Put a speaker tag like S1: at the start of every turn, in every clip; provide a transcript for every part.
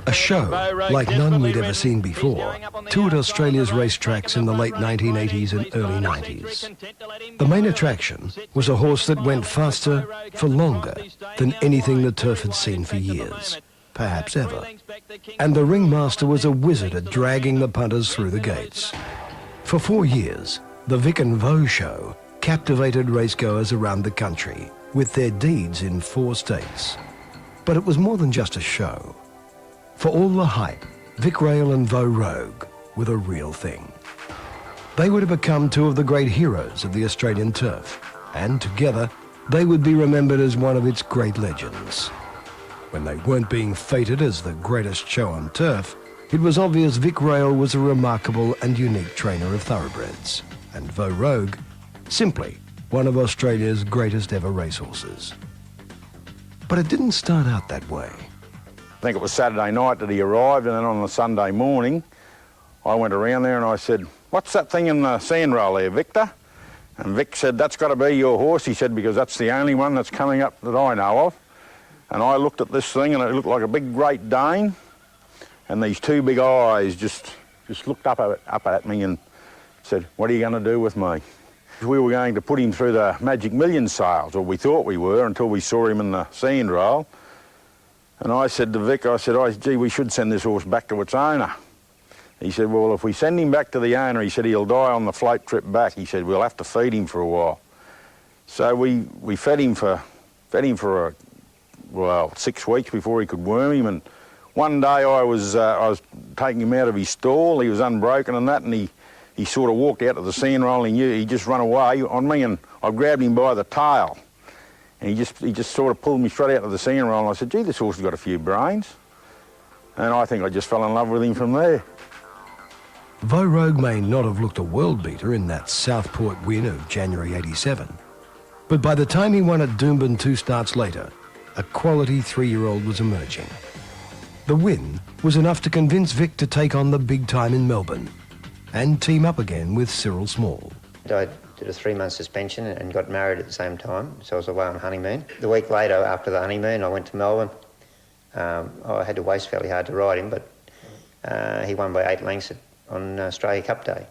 S1: A show like none we'd ever seen before toured Australia's racetracks in the late 1980s and early 90s. The main attraction was a horse that went faster for longer than anything the turf had seen for years, perhaps ever. And the ringmaster was a wizard at dragging the punters through the gates. For 4 years, the Vic and Vo show captivated racegoers around the country with their deeds in 4 states. But it was more than just a show. For all the hype, Vic Rail and Vo Rogue were the real thing. They would have become 2 of the great heroes of the Australian turf, and together they would be remembered as one of its great legends. When they weren't being feted as the greatest show on turf, it was obvious Vic Rail was a remarkable and unique trainer of thoroughbreds, and Vo Rogue simply one of Australia's greatest ever racehorses. But it didn't start out that way.
S2: I think it was Saturday night that he arrived, and then on the Sunday morning, I went around there and I said, "What's that thing in the sand roll there, Victor?" And Vic said, "That's got to be your horse," he said, "because that's the only one that's coming up that I know of." And I looked at this thing and it looked like a big Great Dane, and these 2 big eyes just looked up at me and said, "What are you going to do with me?" We were going to put him through the Magic Millions sales, or we thought we were, until we saw him in the sand roll. And I said to Vic, gee, we should send this horse back to its owner. He said, "Well, if we send him back to the owner," he said, "he'll die on the float trip back." He said, "We'll have to feed him for a while." So we fed him for 6 weeks before he could worm him. And one day I was taking him out of his stall. He was unbroken and that, and he sort of walked out to the sand roll. He knew he'd just run away on me, and I grabbed him by the tail. And he just sort of pulled me straight out of the sand roll, and I said, "Gee, this horse has got a few brains." And I think I just fell in love with him from there.
S1: Vo Rogue may not have looked a world beater in that Southport win of January '87, but by the time he won at Doomben 2 starts later, a quality 3-year-old was emerging. The win was enough to convince Vic to take on the big time in Melbourne and team up again with Cyril Small.
S3: I did a 3-month suspension and got married at the same time, so I was away on honeymoon. The week later, after the honeymoon, I went to Melbourne. I had to waste fairly hard to ride him, but he won by 8 lengths on Australia Cup Day.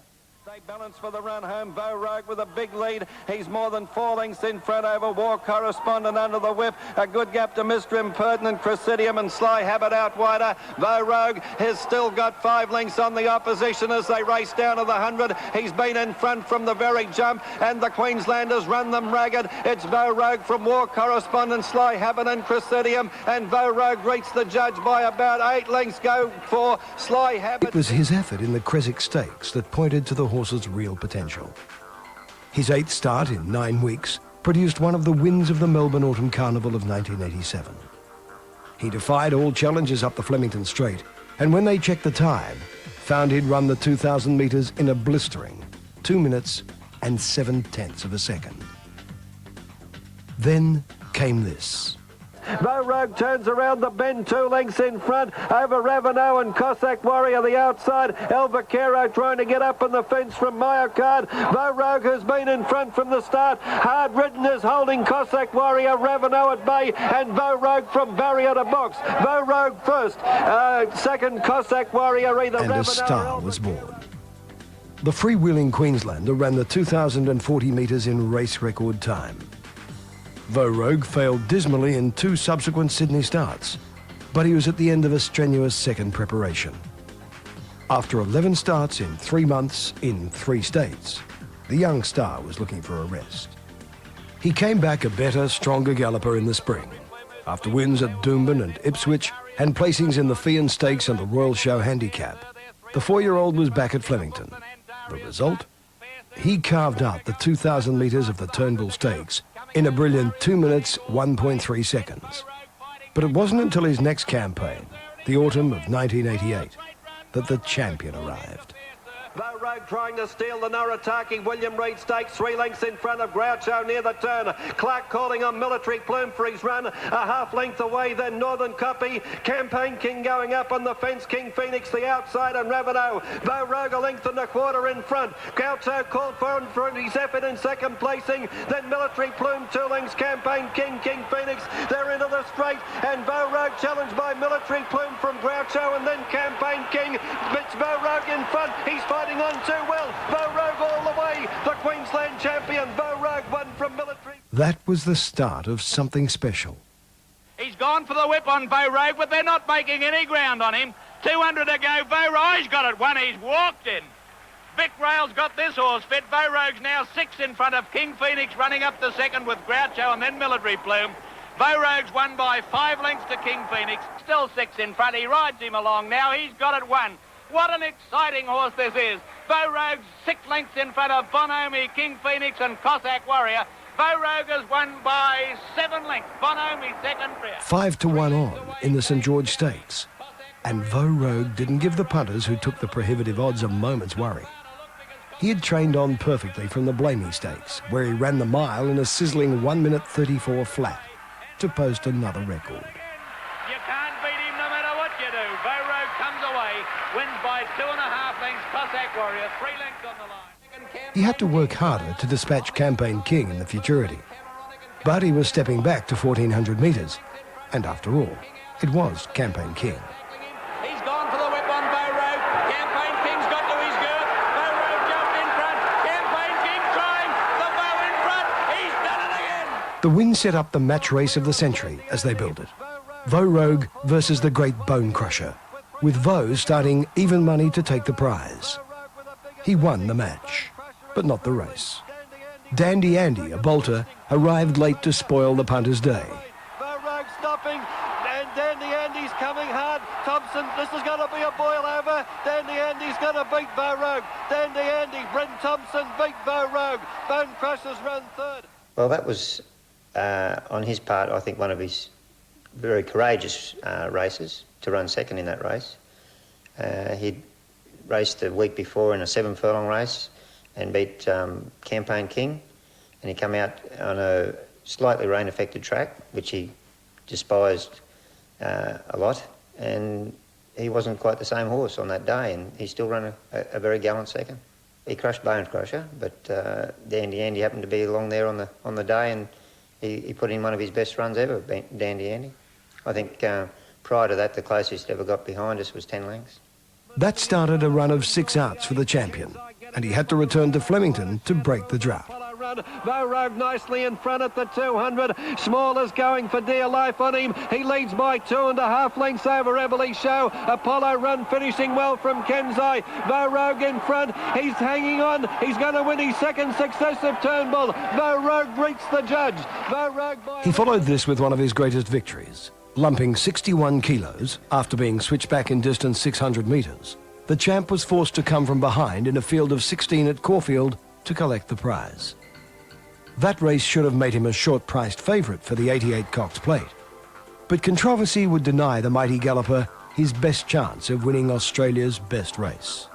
S4: Balance for the run home. Vo Rogue with a big lead. He's more than 4 lengths in front over War Correspondent under the whip. A good gap to Mr. Impertinent, Chrysitium and Sly Habit out wider. Vo Rogue has still got 5 lengths on the opposition as they race down to the 100. He's been in front from the very jump, and the Queenslanders run them ragged. It's Vo Rogue from War Correspondent, Sly Habit and Chrysitium, and Vo Rogue greets the judge by about 8 lengths. Go for Sly Habit.
S1: It was his effort in the Creswick Stakes that pointed to the horse's real potential. His 8th start in 9 weeks produced one of the wins of the Melbourne Autumn Carnival of 1987. He defied all challenges up the Flemington Straight, and when they checked the time, found he'd run the 2,000 metres in a blistering 2 minutes and 7/10 of a second. Then came this.
S4: Vo Rogue turns around the bend 2 lengths in front over Ravenel and Cossack Warrior the outside. El Vaquero trying to get up on the fence from Myocard. Vo Rogue has been in front from the start. Hard Ridden is holding Cossack Warrior, Ravenel at bay, and Vo Rogue from barrier to box. Vo Rogue first, second Cossack Warrior either.
S1: And a star was born. The freewheeling Queenslander ran the 2,040 metres in race record time. Vo Rogue failed dismally in 2 subsequent Sydney starts, but he was at the end of a strenuous second preparation. After 11 starts in 3 months in 3 states, the young star was looking for a rest. He came back a better, stronger galloper in the spring, after wins at Doomben and Ipswich and placings in the Fian Stakes and the Royal Show Handicap. The 4-year-old was back at Flemington. The result? He carved out the 2,000 metres of the Turnbull Stakes in a brilliant 2 minutes, 1.3 seconds. But it wasn't until his next campaign, the autumn of 1988, that the champion arrived.
S4: Vo Rogue trying to steal the Noritake William Reid Stakes, 3 lengths in front of Groucho near the turn. Clark calling on Military Plume for his run, a half length away, then Northern Copy. Campaign King going up on the fence, King Phoenix the outside, and Ravineau. Beau Rogue a length and a quarter in front. Groucho called for his effort in second placing, then Military Plume 2 lengths, Campaign King, King Phoenix. They're into the straight, and Beau Rogue challenged by Military Plume from Groucho, and then Campaign King. It's Beau Rogue in front. He's fighting on too well. Beau Rogue all the way. The Queensland champion. Beau Rogue won from Military.
S1: That was the start of something special.
S5: He's gone for the whip on Beau Rogue, but they're not making any ground on him. 200 to go. Beau Rogue's got it. One, he's walked in. Vic Rail's got this horse fit. Beau Rogue's now 6 in front of King Phoenix, running up the second with Groucho and then Military Plume. Beau Rogue's won by 5 lengths to King Phoenix. Still 6 in front. He rides him along now. He's got it 1. What an exciting horse this is. Beau Rogue's 6 lengths in front of Bonhomie, King Phoenix and Cossack Warrior. Beau Rogue has won by 7 lengths. Bonhomie second rear.
S1: 5 to 1 on in the St George Stakes. And Beau Rogue didn't give the punters who took the prohibitive odds a moment's worry. He had trained on perfectly from the Blamey Stakes, where he ran the mile in a sizzling 1 minute 34 flat to post another record.
S5: You can't beat him no matter what you do. Beau Rogue comes away, wins by 2.5 lengths. Cossack Warrior, 3 lengths on the line.
S1: He had to work harder to dispatch Campaign King in the Futurity. But he was stepping back to 1,400 metres. And after all, it was Campaign King.
S5: He's gone for the whip on Beau Rogue. Campaign King's got to his girth. Beau Rogue jumped in front. Campaign King trying. The bow in front. He's done it again.
S1: The win set up the match race of the century as they built it. Beau Rogue versus the Great Bone Crusher, with Beau starting even money to take the prize. He won the match, but not the race. Dandy Andy, a bolter, arrived late to spoil the punter's day.
S4: Beau Rogue stopping, and Dandy Andy's coming hard. Thompson, this is going to be a boil over. Dandy Andy's going to beat Beau Rogue. Dandy Andy, Brent Thompson beat Beau Rogue. Bone Crushers run 3rd.
S3: Well, that was, on his part, I think one of his very courageous races to run second in that race. He'd raced the week before in a 7-furlong race and beat Campaign King, and he came out on a slightly rain-affected track, which he despised a lot, and he wasn't quite the same horse on that day, and he still ran a very gallant second. He crushed Bone Crusher, but Dandy Andy happened to be along there on the day, and he put in one of his best runs ever, Dandy Andy. I think prior to that, the closest he ever got behind us was 10 lengths.
S1: That started a run of 6 outs for the champion, and he had to return to Flemington to break the drought.
S4: Beau Rogue nicely in front at the 200. Small is going for dear life on him. He leads by 2.5 lengths over Eberly Show. Apollo Run finishing well from Kenzai. Beau Rogue in front. He's hanging on. He's going to win his 2nd successive Turnbull. Beau Rogue beats the judge. Beau Rogue by...
S1: He followed this with one of his greatest victories. Lumping 61 kilos after being switched back in distance 600 metres, the champ was forced to come from behind in a field of 16 at Caulfield to collect the prize. That race should have made him a short-priced favourite for the 88 Cox Plate. But controversy would deny the mighty galloper his best chance of winning Australia's best race.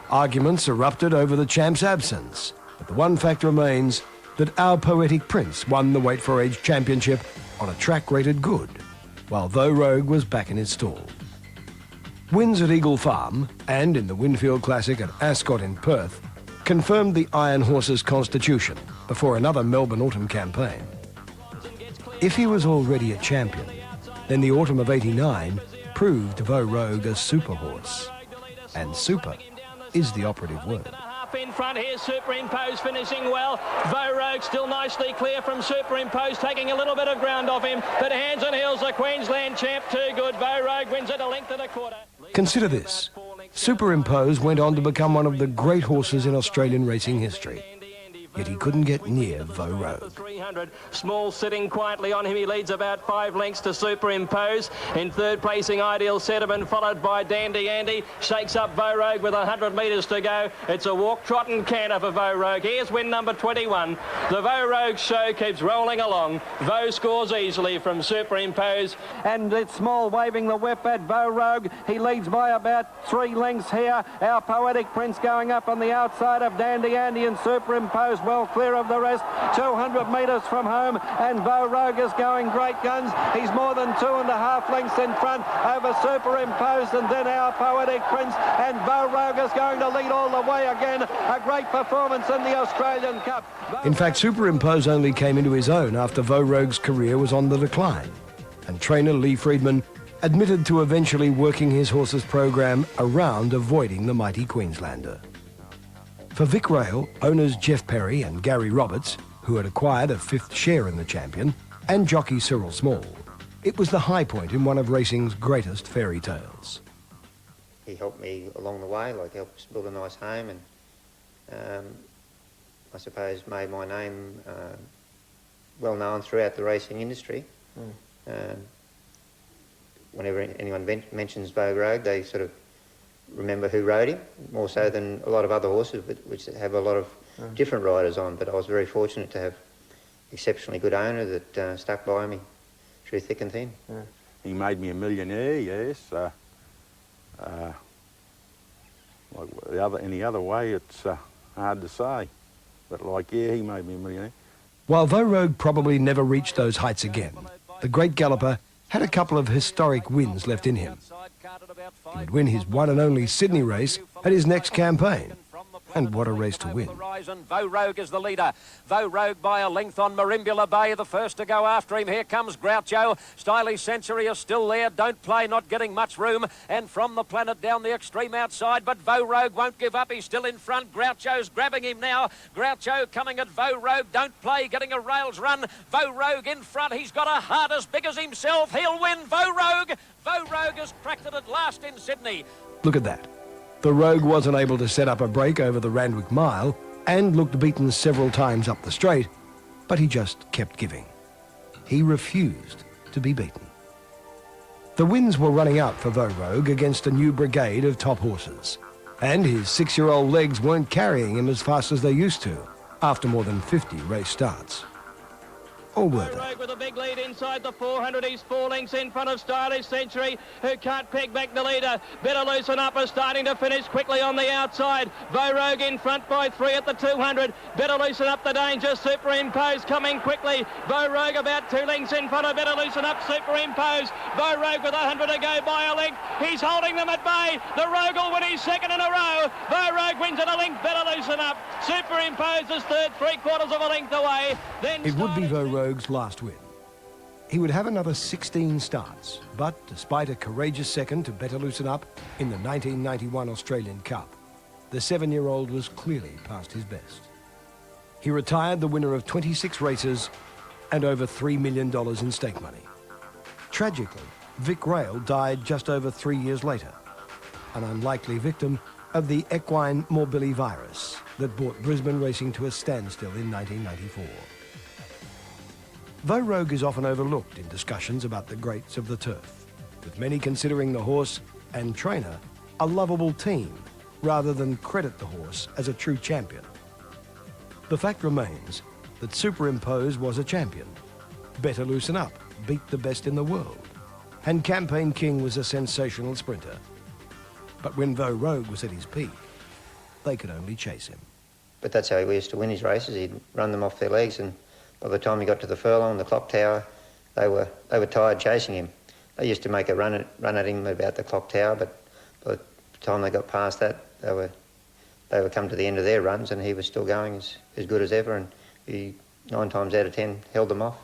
S1: Arguments erupted over the champ's absence, but the one fact remains that our poetic prince won the Weight for Age Championship on a track rated good, while Beau Rogue was back in his stall. Wins at Eagle Farm and in the Winfield Classic at Ascot in Perth confirmed the Iron Horse's constitution before another Melbourne autumn campaign. If he was already a champion, then the autumn of '89 proved Beau Rogue a super horse. And super is the operative word.
S6: In front here, Superimpose finishing well. Beau Rogue still nicely clear from Superimpose, taking a little bit of ground off him. But hands and heels, the Queensland champ, too good. Beau Rogue wins at a length and a quarter.
S1: Consider this. Superimpose went on to become one of the great horses in Australian racing history. yet he couldn't get near Vo Rogue.
S6: 300. Small sitting quietly on him. He leads about 5 lengths to Superimpose. In third placing, Ideal Sediment, followed by Dandy Andy. Shakes up Vo Rogue with 100 metres to go. It's a walk, trot and canter for Vo Rogue. Here's win number 21. The Vo Rogue show keeps rolling along. Vo scores easily from Superimpose.
S4: And it's Small waving the whip at Vo Rogue. He leads by about 3 lengths here. Our Poetic Prince going up on the outside of Dandy Andy and Superimpose well clear of the rest. 200 metres from home, and Vo Rogue is going great guns. He's more than 2.5 lengths in front over Superimpose, and then Our Poetic Prince, and Vo Rogue is going to lead all the way again. A great performance in the Australian Cup.
S1: In fact, Superimpose only came into his own after Vo Rogue's career was on the decline, and trainer Lee Friedman admitted to eventually working his horse's program around avoiding the mighty Queenslander. For Vic Rail, owners Jeff Perry and Gary Roberts, who had acquired a 5th share in the champion, and jockey Cyril Small, it was the high point in one of racing's greatest fairy tales.
S3: He helped me along the way, like helped us build a nice home, and I suppose made my name well known throughout the racing industry. Whenever anyone mentions Vo Rogue, they sort of remember who rode him, more so than a lot of other horses, which have a lot of different riders on. But I was very fortunate to have exceptionally good owner that stuck by me through thick and thin.
S2: He made me a millionaire, yes. Like any other way, it's hard to say. But like, yeah, he made me a millionaire.
S1: While Vo Rogue probably never reached those heights again, the great galloper had a couple of historic wins left in him. He would win his one and only Sydney race at his next campaign. And what a race to win.
S7: Vo Rogue is the leader. Vo Rogue by a length on Marimbula Bay, the first to go after him. Here comes Groucho. Stylish Century is still there. Don't Play, not getting much room. And From the Planet down the extreme outside. But Vo Rogue won't give up. He's still in front. Groucho's grabbing him now. Groucho coming at Vo Rogue. Don't Play, getting a rails run. Vo Rogue in front. He's got a heart as big as himself. He'll win. Vo Rogue. Vo Rogue has cracked it at last in Sydney.
S1: Look at that. The Rogue wasn't able to set up a break over the Randwick Mile and looked beaten several times up the straight, but he just kept giving. He refused to be beaten. The wins were running out for Vo Rogue against a new brigade of top horses, and his 6-year-old legs weren't carrying him as fast as they used to after more than 50 race starts. Or were they?
S6: Rogue with a big lead inside the 400. He's 4 lengths in front of Stylish Century, who can't peg back the leader. Better Loosen Up is starting to finish quickly on the outside. Vo Rogue in front by 3 at the 200. Better Loosen Up the danger. Superimpose coming quickly. Vo Rogue about 2 lengths in front of Better Loosen Up. Superimpose. Vo Rogue with 100 to go by a length. He's holding them at bay. The Rogue will win his second in a row. Vo Rogue wins at a length. Better Loosen Up. Superimpose is third, 3/4 of a length away. Then
S1: it would be Vo Rogue's last win. He would have another 16 starts, but despite a courageous second to Better Loosen Up in the 1991 Australian Cup, the 7-year-old was clearly past his best. He retired the winner of 26 races and over $3 million in stake money. Tragically, Vic Rail died just over 3 years later, an unlikely victim of the equine morbillivirus that brought Brisbane racing to a standstill in 1994. Vo Rogue is often overlooked in discussions about the greats of the turf, with many considering the horse and trainer a lovable team rather than credit the horse as a true champion. The fact remains that Superimpose was a champion. Better Loosen Up beat the best in the world, and Campaign King was a sensational sprinter. But when Vo Rogue was at his peak, they could only chase him.
S3: But that's how he used to win his races. He'd run them off their legs, and by the time he got to the furlong, the clock tower, they were tired chasing him. They used to make a run at him about the clock tower, but by the time they got past that, they were come to the end of their runs, and he was still going as good as ever, and he 9 times out of 10 held them off.